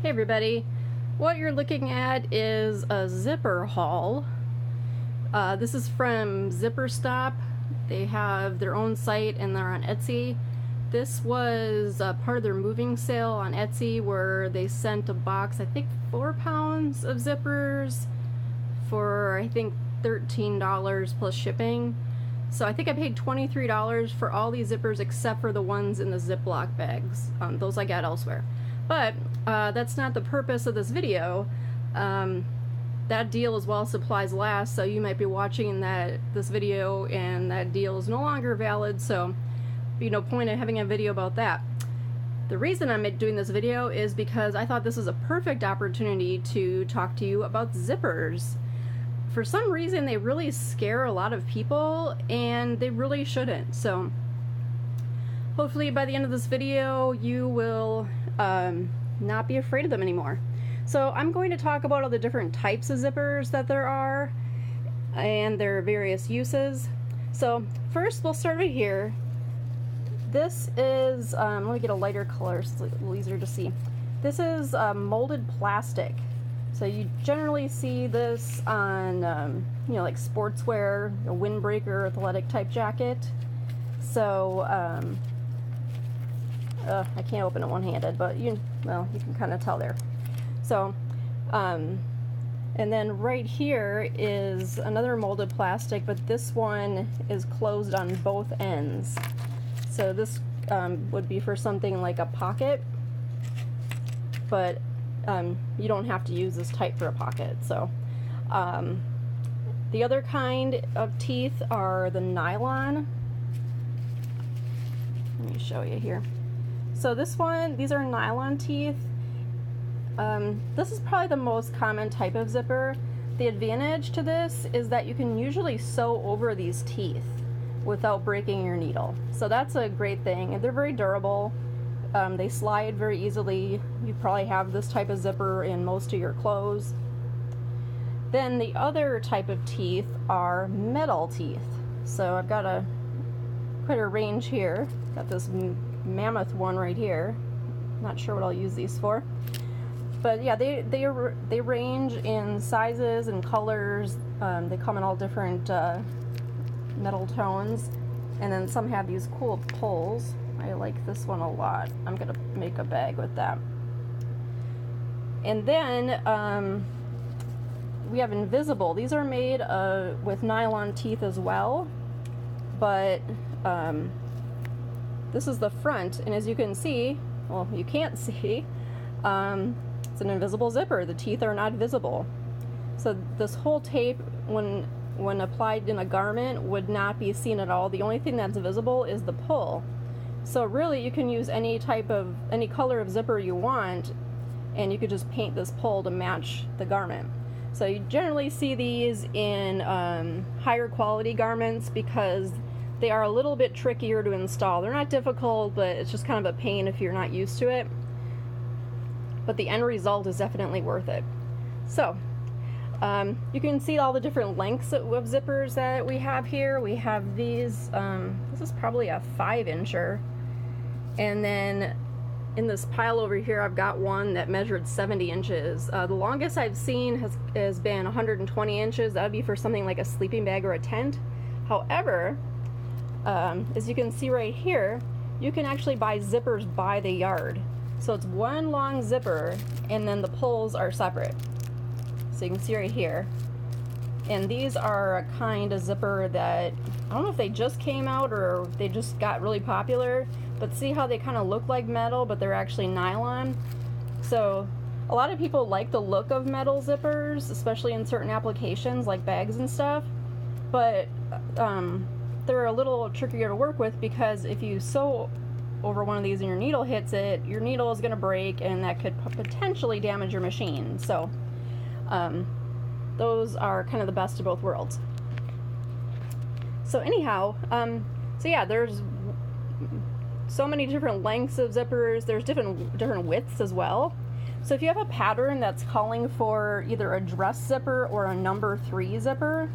Hey everybody, what you're looking at is a zipper haul. This is from Zipper Stop. They have their own site and they're on Etsy. This was part of their moving sale on Etsy where they sent a box, I think 4 pounds of zippers for I think $13 plus shipping. So I think I paid $23 for all these zippers except for the ones in the Ziploc bags. Those I got elsewhere. But that's not the purpose of this video. That deal is while supplies last, so you might be watching this video and that deal is no longer valid, so no point in having a video about that. The reason I'm doing this video is because I thought this was a perfect opportunity to talk to you about zippers. For some reason they really scare a lot of people and they really shouldn't, so hopefully by the end of this video you will not be afraid of them anymore. So I'm going to talk about all the different types of zippers that there are and their various uses. So first we'll start right here. This is, let me get a lighter color so it's a little easier to see. This is molded plastic. So you generally see this on, like sportswear, a windbreaker, athletic type jacket. So, I can't open it one-handed, but you can kind of tell there. So, and then right here is another molded plastic, but this one is closed on both ends. So this would be for something like a pocket, but you don't have to use this type for a pocket. So the other kind of teeth are the nylon. Let me show you here. So these are nylon teeth. This is probably the most common type of zipper. The advantage to this is that you can usually sew over these teeth without breaking your needle. So that's a great thing, and they're very durable. They slide very easily. You probably have this type of zipper in most of your clothes. Then the other type of teeth are metal teeth. So I've got quite a range here. Got this mammoth one right here. Not sure what I'll use these for, but yeah, they range in sizes and colors. They come in all different metal tones, and then some have these cool pulls. I like this one a lot. I'm gonna make a bag with that. And then we have invisible. These are made with nylon teeth as well, but this is the front, and as you can see, well, you can't see, it's an invisible zipper. The teeth are not visible. So this whole tape, when applied in a garment, would not be seen at all. The only thing that's visible is the pull. So really you can use any color of zipper you want, and you could just paint this pull to match the garment. So you generally see these in higher quality garments because they are a little bit trickier to install. They're not difficult, but it's just kind of a pain if you're not used to it. But the end result is definitely worth it. So you can see all the different lengths of zippers that we have here. We have these, this is probably a 5-incher. And then in this pile over here, I've got one that measured 70 inches. The longest I've seen has been 120 inches. That would be for something like a sleeping bag or a tent. However, as you can see right here, you can actually buy zippers by the yard. So it's one long zipper and then the pulls are separate. So you can see right here. And these are a kind of zipper that, I don't know if they just came out or they just got really popular, but see how they kind of look like metal, but they're actually nylon. So a lot of people like the look of metal zippers, especially in certain applications like bags and stuff, but they're a little trickier to work with because if you sew over one of these and your needle hits it, your needle is going to break and that could potentially damage your machine. So those are kind of the best of both worlds. So anyhow, so yeah, there's so many different lengths of zippers. There's different widths as well. So if you have a pattern that's calling for either a dress zipper or a number 3 zipper,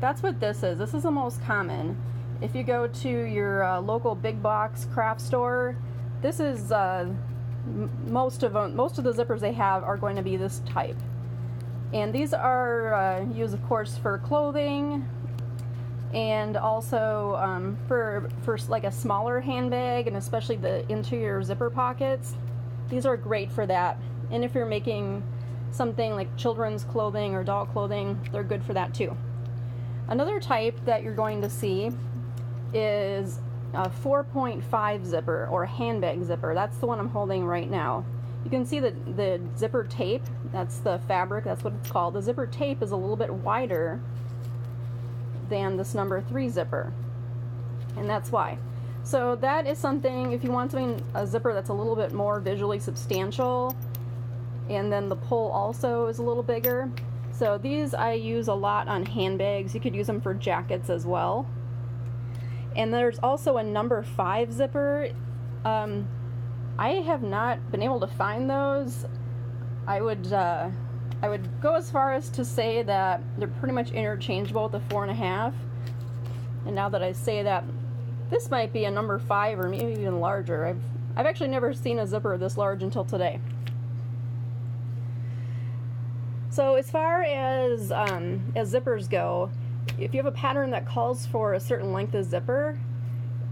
that's what this is. This is the most common. If you go to your local big box craft store, this is most of the zippers they have are going to be this type. And these are used, of course, for clothing, and also for like a smaller handbag, and especially the interior zipper pockets. These are great for that. And if you're making something like children's clothing or doll clothing, they're good for that too. Another type that you're going to see is a 4.5 zipper, or handbag zipper. That's the one I'm holding right now. You can see that the zipper tape, that's the fabric, that's what it's called. The zipper tape is a little bit wider than this number 3 zipper, and that's why. So that is something, if you want something, a zipper that's a little bit more visually substantial, and then the pull also is a little bigger. So these I use a lot on handbags. You could use them for jackets as well. And there's also a number 5 zipper. I have not been able to find those. I would go as far as to say that they're pretty much interchangeable with the 4.5. And now that I say that, this might be a number 5 or maybe even larger. I've actually never seen a zipper this large until today. So as far as zippers go, if you have a pattern that calls for a certain length of zipper,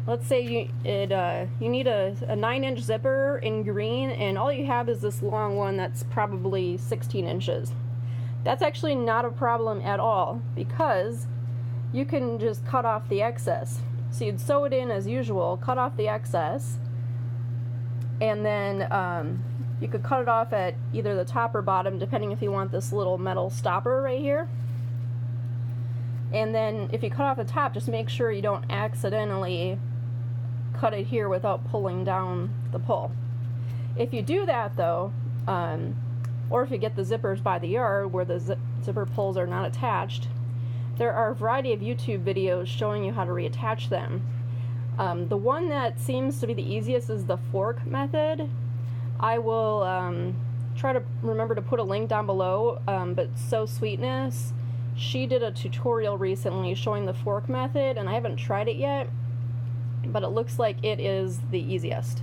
let's say you need a 9-inch zipper in green, and all you have is this long one that's probably 16 inches. That's actually not a problem at all, because you can just cut off the excess. So you'd sew it in as usual, cut off the excess, and then you could cut it off at either the top or bottom, depending if you want this little metal stopper right here. And then if you cut off the top, just make sure you don't accidentally cut it here without pulling down the pull. If you do that though, or if you get the zippers by the yard where the zipper pulls are not attached, there are a variety of YouTube videos showing you how to reattach them. The one that seems to be the easiest is the fork method. I will try to remember to put a link down below, but So Sweetness, she did a tutorial recently showing the fork method, and I haven't tried it yet, but it looks like it is the easiest.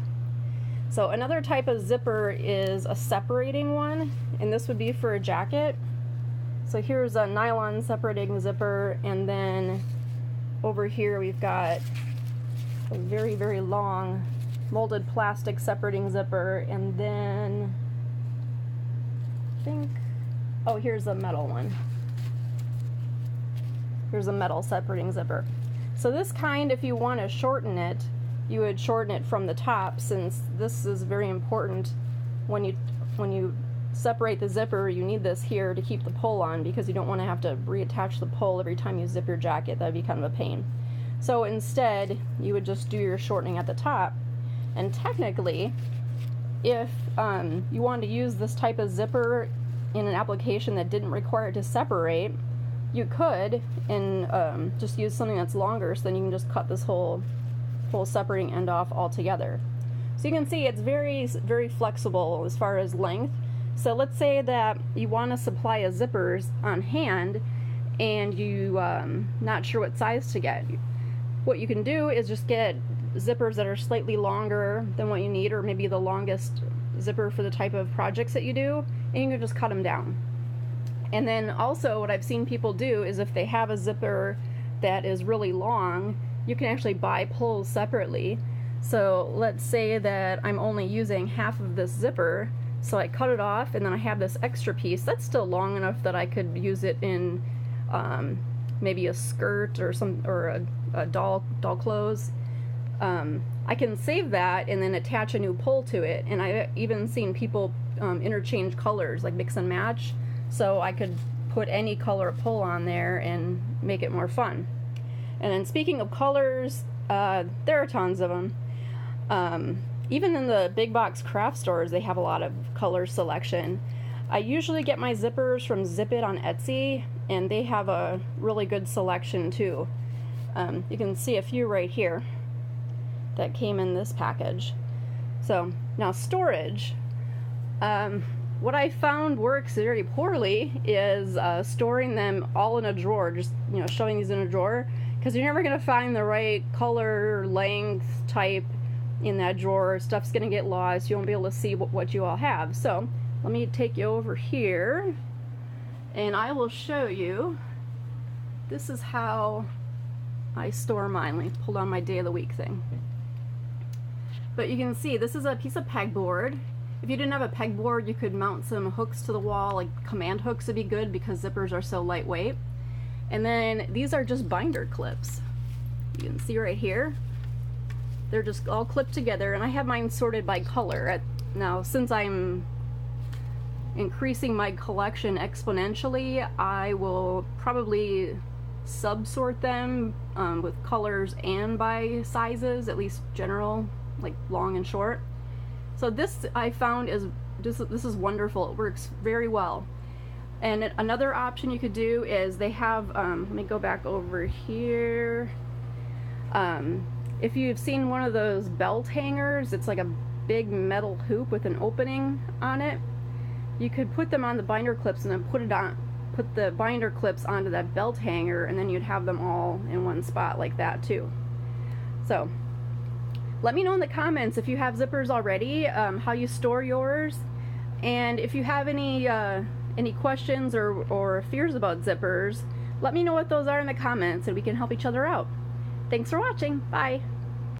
So another type of zipper is a separating one, and this would be for a jacket. So here's a nylon separating zipper, and then over here we've got a very, very long molded plastic separating zipper, and then I think, oh, here's a metal one. Here's a metal separating zipper. So this kind, if you want to shorten it, you would shorten it from the top, since this is very important. When you separate the zipper, you need this here to keep the pull on, because you don't want to have to reattach the pull every time you zip your jacket. That'd be kind of a pain. So instead, you would just do your shortening at the top. And technically, if you wanted to use this type of zipper in an application that didn't require it to separate, you could, and just use something that's longer, so then you can just cut this whole separating end off altogether. So you can see it's very, very flexible as far as length. So let's say that you want to supply a zippers on hand, and you not sure what size to get. What you can do is just get zippers that are slightly longer than what you need, or maybe the longest zipper for the type of projects that you do, and you can just cut them down. And then also what I've seen people do is, if they have a zipper that is really long, you can actually buy pulls separately. So let's say that I'm only using half of this zipper, so I cut it off, and then I have this extra piece that's still long enough that I could use it in maybe a skirt or a doll clothes. I can save that and then attach a new pull to it, and I've even seen people interchange colors, like mix and match, so I could put any color pull on there and make it more fun. And then speaking of colors, there are tons of them. Even in the big box craft stores, they have a lot of color selection. I usually get my zippers from Zip It on Etsy, and they have a really good selection too. You can see a few right here that came in this package. So now storage. What I found works very poorly is storing them all in a drawer, just shoving these in a drawer, because you're never going to find the right color, length, type in that drawer. Stuff's gonna get lost. You won't be able to see what you all have. So let me take you over here and I will show you. This is how I store mine. Let me pull down my day of the week thing. But you can see this is a piece of pegboard. If you didn't have a pegboard, you could mount some hooks to the wall, like command hooks would be good because zippers are so lightweight. And then these are just binder clips. You can see right here. They're just all clipped together, and I have mine sorted by color. Now, since I'm increasing my collection exponentially, I will probably sub-sort them with colors and by sizes, at least general, like long and short. So this I found is this is wonderful. It works very well. And another option you could do is they have, let me go back over here. If you've seen one of those belt hangers, it's like a big metal hoop with an opening on it. You could put them on the binder clips and then put the binder clips onto that belt hanger, and then you'd have them all in one spot like that too. So let me know in the comments if you have zippers already, how you store yours, and if you have any questions or fears about zippers, let me know what those are in the comments and we can help each other out. Thanks for watching. Bye.